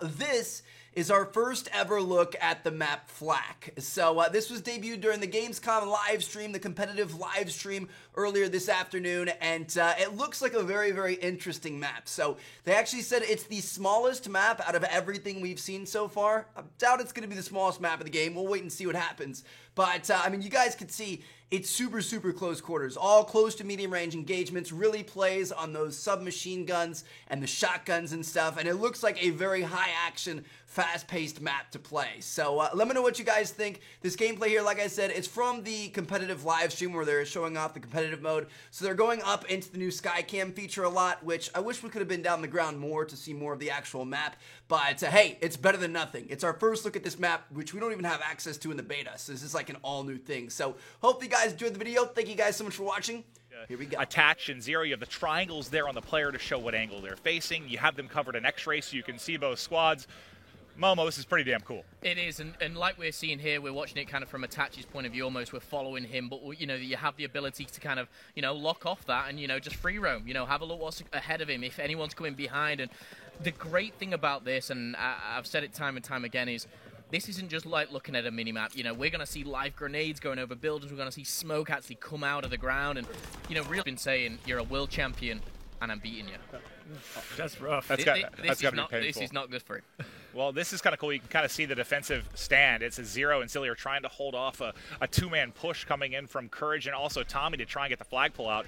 This is our first ever look at the map Flak. So this was debuted during the Gamescom live stream, the competitive live stream earlier this afternoon, and it looks like a very, very interesting map. So they actually said it's the smallest map out of everything we've seen so far. I doubt it's going to be the smallest map of the game. We'll wait and see what happens. But, I mean, you guys can see it's super, super close quarters. All close to medium range engagements, really plays on those submachine guns and the shotguns and stuff. And it looks like a very high action, fast-paced map to play. So let me know what you guys think. This gameplay here, like I said, it's from the competitive live stream where they're showing off the competitive mode. So they're going up into the new Skycam feature a lot, which I wish we could have been down the ground more to see more of the actual map. But hey, it's better than nothing. It's our first look at this map, which we don't even have access to in the beta. So this is like an all new thing. So hope you guys enjoyed the video. Thank you guys so much for watching. Here we go. Attach and zero, you have the triangles there on the player to show what angle they're facing. You have them covered in X-ray so you can see both squads. Momo, this is pretty damn cool. It is, and like we're seeing here, we're watching it kind of from Attach's point of view almost. We're following him, but, you know, you have the ability to kind of, you know, lock off that and, you know, just free roam. You know, have a look what's ahead of him, if anyone's coming behind. And the great thing about this, and I've said it time and time again, is this isn't just like looking at a mini-map. You know, we're going to see live grenades going over buildings. We're going to see smoke actually come out of the ground. And, you know, really been saying, you're a world champion, and I'm beating you. That's rough. That's got to be painful. This is not good for him. Well, this is kind of cool. You can kind of see the defensive stand. It's a zero, and Silly are trying to hold off a two-man push coming in from Courage and also Tommy to try and get the flag pull out.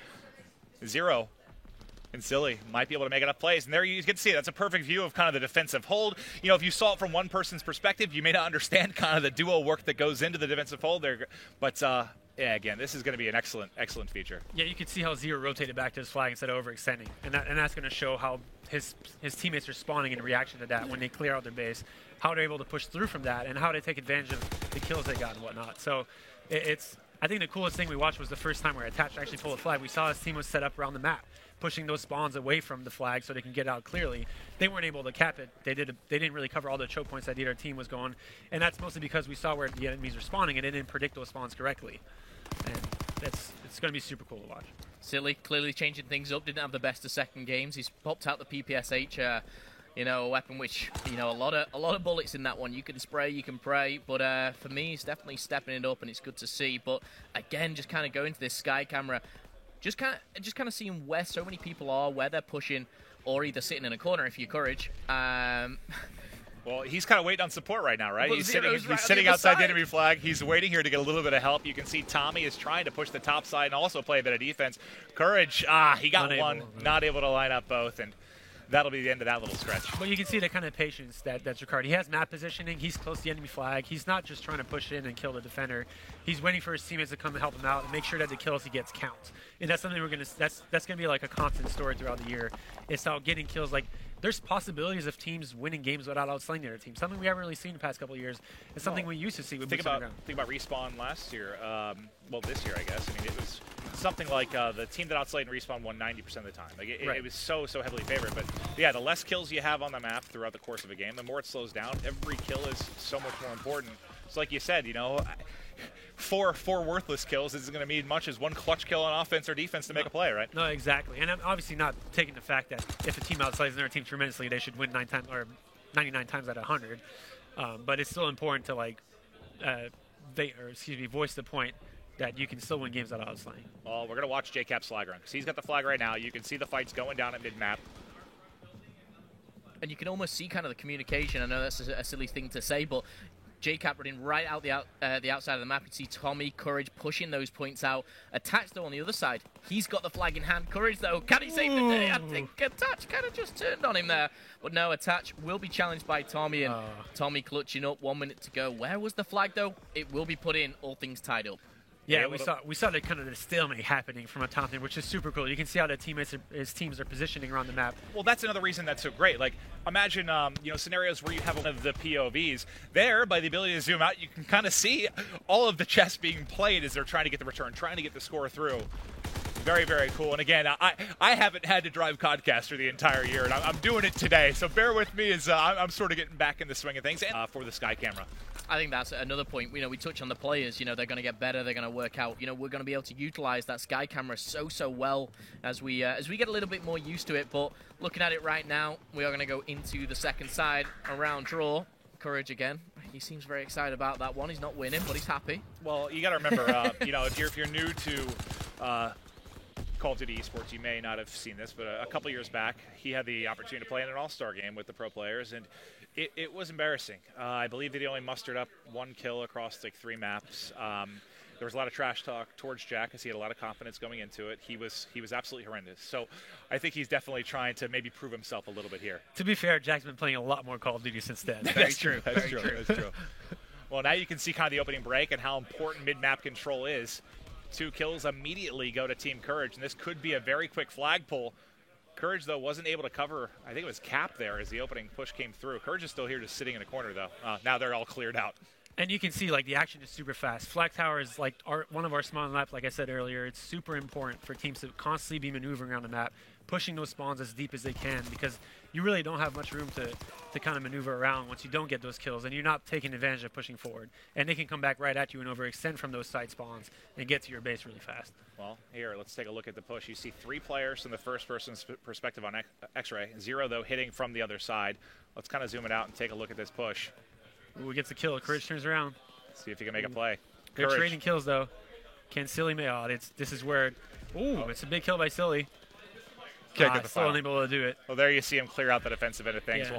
Zero and Silly might be able to make enough plays. And there you get to see it. That's a perfect view of kind of the defensive hold. You know, if you saw it from one person's perspective, you may not understand kind of the duo work that goes into the defensive hold there. But, yeah, again, this is going to be an excellent, excellent feature. Yeah, you can see how Zero rotated back to his flag instead of overextending. And that's going to show how his teammates are responding in reaction to that when they clear out their base, how they're able to push through from that, and how they take advantage of the kills they got and whatnot. So I think the coolest thing we watched was the first time where Attach actually pulled a flag. We saw his team was set up around the map, pushing those spawns away from the flag so they can get out clearly. They weren't able to cap it. They didn't really cover all the choke points that the other team was going, and that's mostly because we saw where the enemies were spawning and they didn't predict those spawns correctly. And it's going to be super cool to watch. Silly, clearly changing things up. Didn't have the best of second games. He's popped out the PPSH, you know, a weapon which, you know, a lot of bullets in that one. You can spray, you can pray, but for me, he's definitely stepping it up, and it's good to see. But again, just kind of going to this sky camera, just kind of seeing where so many people are, where they're pushing, or either sitting in a corner if you're Courage. Well, he's kind of waiting on support right now, right? Well, he's right sitting outside the enemy flag. He's waiting here to get a little bit of help. You can see Tommy is trying to push the top side and also play a bit of defense. Courage, he got one, not able to line up both, and that'll be the end of that little stretch. But you can see the kind of patience that's required. He has map positioning. He's close to the enemy flag. He's not just trying to push in and kill the defender. He's waiting for his teammates to come and help him out and make sure that the kills he gets count. And that's something that's going to be like a constant story throughout the year. It's how getting kills, like, there's possibilities of teams winning games without outslaying the other team. Something we haven't really seen in the past couple of years. It's something we used to see with think about Respawn last year. Well, this year, I guess. I mean, it was something like the team that outslayed Respawn won 90% of the time. Like it was so heavily favored. But yeah, the less kills you have on the map throughout the course of a game, the more it slows down. Every kill is so much more important. So like you said, you know, four worthless kills isn't going to mean much as one clutch kill on offense or defense to make a play, right? No, exactly. And I'm obviously not taking the fact that if a team outslays another team tremendously, they should win 9 times or 99 times out of 100. But it's still important to voice the point that you can still win games out of outslaying. Well, we're going to watch JCap's flag run because he's got the flag right now. You can see the fights going down at mid-map. And you can almost see kind of the communication. I know that's a silly thing to say, but JCap running right out the outside of the map. You see Tommy, Courage pushing those points out. Attach, though, on the other side. He's got the flag in hand. Courage, though, can he save the day? I think Attach kind of just turned on him there. But no, Attach will be challenged by Tommy, and Tommy clutching up. 1 minute to go. Where was the flag, though? It will be put in. All things tied up. Yeah, we saw the kind of the stalemate happening from a top thing, which is super cool. You can see how his teams are positioning around the map. Well, that's another reason that's so great. Like, imagine scenarios where you have one of the POVs. There, by the ability to zoom out, you can kind of see all of the chess being played as they're trying to get the return, trying to get the score through. Very, very cool. And again, I haven't had to drive Codcaster the entire year, and I'm doing it today. So bear with me as I'm sort of getting back in the swing of things for the Sky Camera. I think that's another point. We touch on the players. They're going to get better. They're going to work out. We're going to be able to utilize that Sky Camera so well as we get a little bit more used to it. But looking at it right now, we are going to go into the second side, a round draw. Courage again. He seems very excited about that one. He's not winning, but he's happy. Well, you got to remember, if you're new to Call of Duty Esports, you may not have seen this, but a couple years back, he had the opportunity to play in an all-star game with the pro players, and it was embarrassing. I believe that he only mustered up 1 kill across 3 maps. There was a lot of trash talk towards Jack because he had a lot of confidence going into it. He was absolutely horrendous. So I think he's definitely trying to maybe prove himself a little bit here. To be fair, Jack's been playing a lot more Call of Duty since then. That's true. That's true. Well, now you can see kind of the opening break and how important mid-map control is. 2 kills immediately go to Team Courage, and this could be a very quick flag pull. Courage, though, wasn't able to cover, I think it was Cap there as the opening push came through. Courage is still here just sitting in a corner, though. Now they're all cleared out. And you can see, the action is super fast. Flag Tower is, one of our small maps, like I said earlier. It's super important for teams to constantly be maneuvering around the map, pushing those spawns as deep as they can, because you really don't have much room to kind of maneuver around once you don't get those kills, and you're not taking advantage of pushing forward. And they can come back right at you and overextend from those side spawns and get to your base really fast. Well, here, let's take a look at the push. You see 3 players from the first-person perspective on X-Ray. 0, though, hitting from the other side. Let's kind of zoom it out and take a look at this push. Ooh, gets a kill. Courage turns around. See if he can make a play. They're trading kills, though. Can Silly make it? This is where... It's a big kill by Silly. Still unable to do it. Well, there you see him clear out the defensive end of things. Yeah.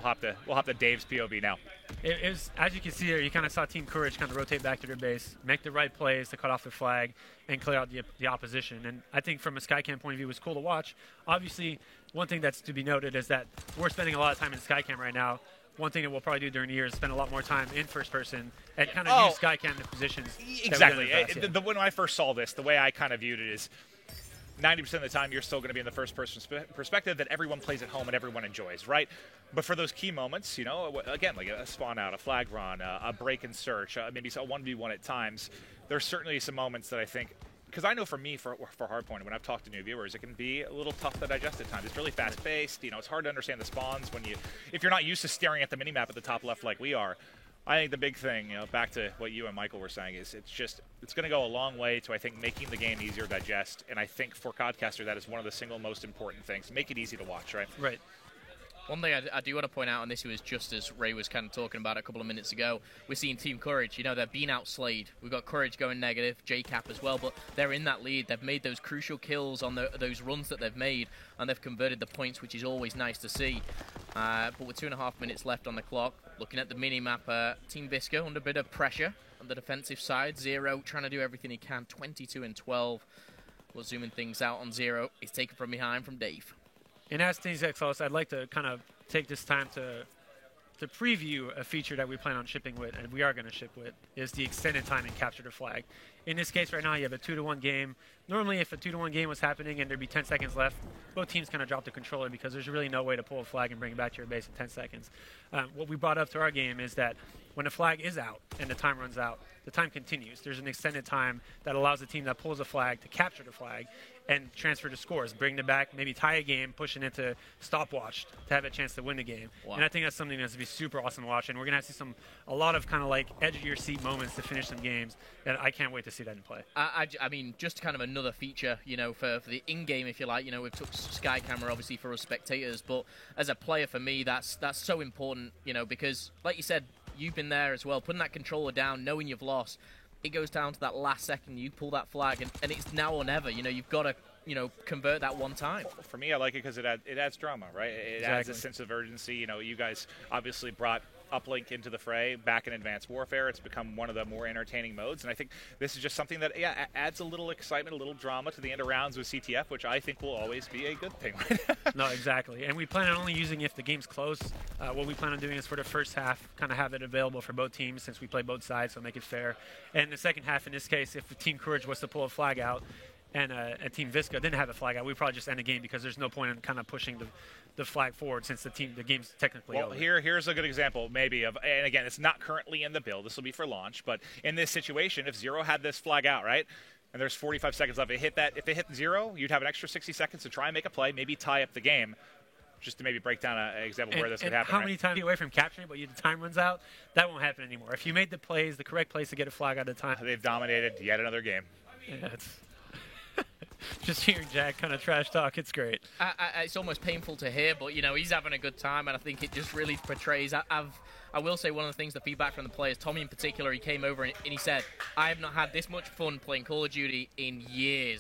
We'll hop to Dave's POV now. It was, as you can see there, you kind of saw Team Courage kind of rotate back to their base, make the right plays to cut off the flag, and clear out the opposition. And I think from a Skycam point of view, it was cool to watch. Obviously, one thing that's to be noted is that we're spending a lot of time in Skycam right now. One thing that we'll probably do during the year is spend a lot more time in first person and kind of use Skycam in positions. Exactly. When I first saw this, the way I kind of viewed it is 90% of the time you're still going to be in the first person perspective that everyone plays at home and everyone enjoys, right? But for those key moments, again, like a spawn out, a flag run, a break and search, maybe a 1v1 at times, there's certainly some moments that I think, because I know for me, for Hardpoint, when I've talked to new viewers, it can be a little tough to digest at times. It's really fast-paced. It's hard to understand the spawns if you're not used to staring at the minimap at the top left like we are. I think the big thing, back to what you and Michael were saying, is it's going to go a long way to, I think, making the game easier to digest. And I think for Codcaster, that is one of the single most important things. Make it easy to watch, right? Right. One thing I do want to point out, and this was just as Ray was kind of talking about a couple of minutes ago, we're seeing Team Courage. They're being outslayed. We've got Courage going negative, JCap as well, but they're in that lead. They've made those crucial kills on those runs that they've made, and they've converted the points, which is always nice to see. But with 2.5 minutes left on the clock, looking at the mini-map, Team Visca under a bit of pressure on the defensive side. 0 trying to do everything he can, 22 and 12. We're zooming things out on 0. He's taken from behind from Dave. And as things get close, I'd like to kind of take this time to preview a feature that we plan on shipping with, and we are going to ship with, is the extended time and capture the flag. In this case right now, you have a 2-to-1 game. Normally, if a 2-to-1 game was happening and there'd be 10 seconds left, both teams kind of drop the controller because there's really no way to pull a flag and bring it back to your base in 10 seconds. What we brought up to our game is that when a flag is out and the time runs out, the time continues. There's an extended time that allows the team that pulls a flag to capture the flag and transfer to scores, bring it back, maybe tie a game, pushing it to stopwatch to have a chance to win the game. Wow. And I think that's something that's going to be super awesome to watch. And we're going to see a lot of kind of like edge of your seat moments to finish some games. And I can't wait to see that in play. I mean, just kind of another feature, for the in-game, if you like. We've took Sky Camera obviously for us spectators, but as a player for me, that's so important, because like you said, you've been there as well, putting that controller down, knowing you've lost. It goes down to that last second, you pull that flag, and it's now or never. You've got to, convert that one time. For me, I like it because it adds drama, right? It adds a sense of urgency. You guys obviously brought Uplink into the fray back in Advanced Warfare. It's become one of the more entertaining modes, and I think this is just something that adds a little excitement, a little drama to the end of rounds with CTF, which I think will always be a good thing. No, exactly. And we plan on only using it if the game's close. What we plan on doing is for the first half, kind of have it available for both teams since we play both sides, so make it fair. And the second half, in this case, if Team Courage was to pull a flag out and Team Visca didn't have a flag out, we'd probably just end the game because there's no point in kind of pushing the flag forward since the game's technically over. Here's a good example maybe of, and again, it's not currently in the build. This will be for launch, but in this situation, if 0 had this flag out, right? and there's 45 seconds left. If they hit 0, you'd have an extra 60 seconds to try and make a play, maybe tie up the game. Just to maybe break down an example where this would happen. How many times are you away from capturing, but the time runs out? That won't happen anymore. If you made the plays, the correct plays to get a flag at a time. They've dominated yet another game. Yeah, it's just hearing Jack kind of trash talk. It's great. It's almost painful to hear, but he's having a good time, and I think it just really portrays. I will say one of the things, the feedback from the players, Tommy in particular, he came over and he said, "I have not had this much fun playing Call of Duty in years."